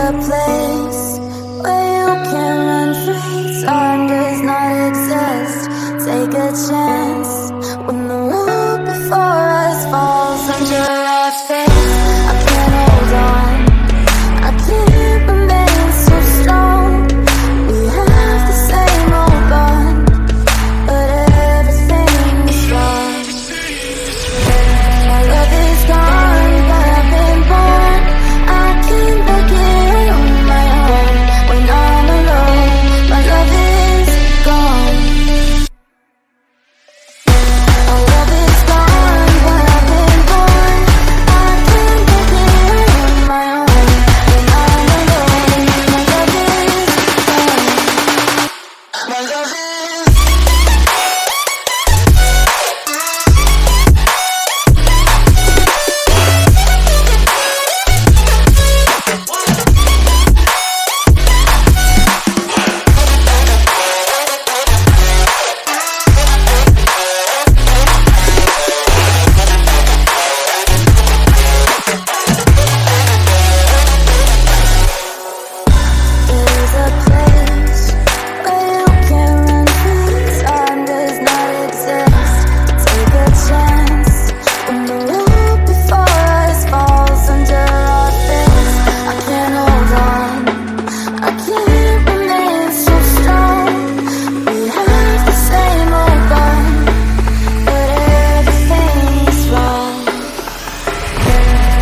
a place where you can run free. Time does not exist. Take a chance when the road before us falls under our face. I can't hold on, I can't remain so strong. We have the same old bond, but everything is wrong. My love is gone, but I've been born. I can't make it on my own. When I'm alone, my love is gone. My love is gone, but I've been born. I can't make it on my own. When I'm alone, my love is gone. My love is There's a place where you can run free. Time does not exist. Take a chance when the road before us falls under our face. I can't hold on, I can't remain so strong. We have the same old bond, but everything's wrong.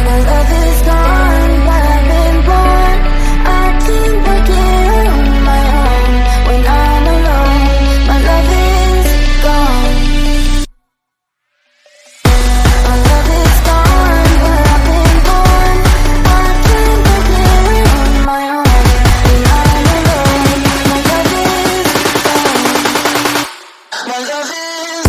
My love is gone, but I've been born. I can't break it on my own. When I'm alone, my love is gone. My love is gone, but I've been born. I can't break it on my own. When I'm alone, my love is gone. My love is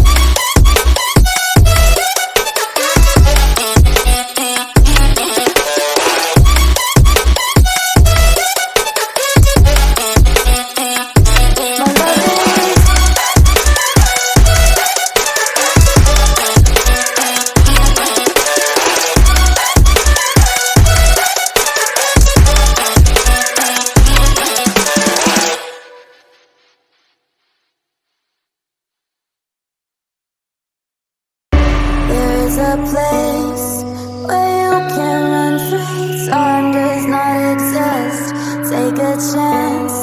There's a place where you can run free. Time does not exist. Take a chance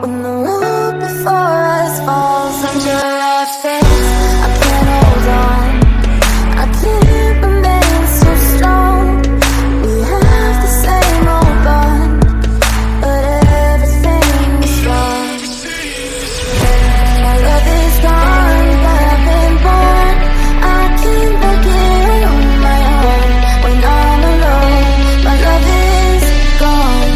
when the road before us falls under our face. I can't hold on, I can't remain so strong. We have the same old bond, but everything is wrong. My love is gone, but I've been born. I can't make it on my own. When I'm alone, my love is gone.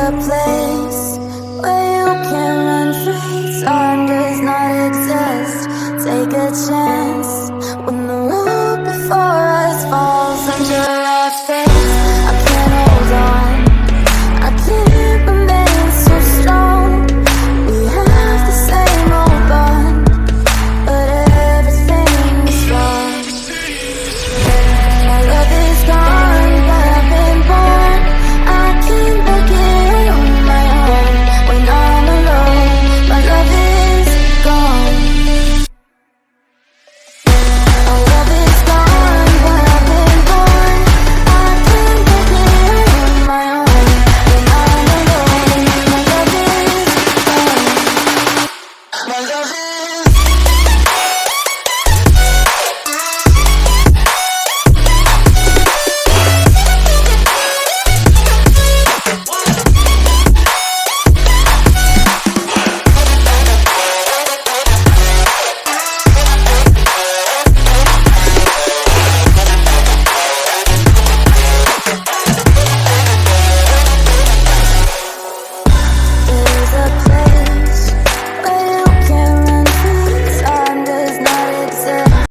a place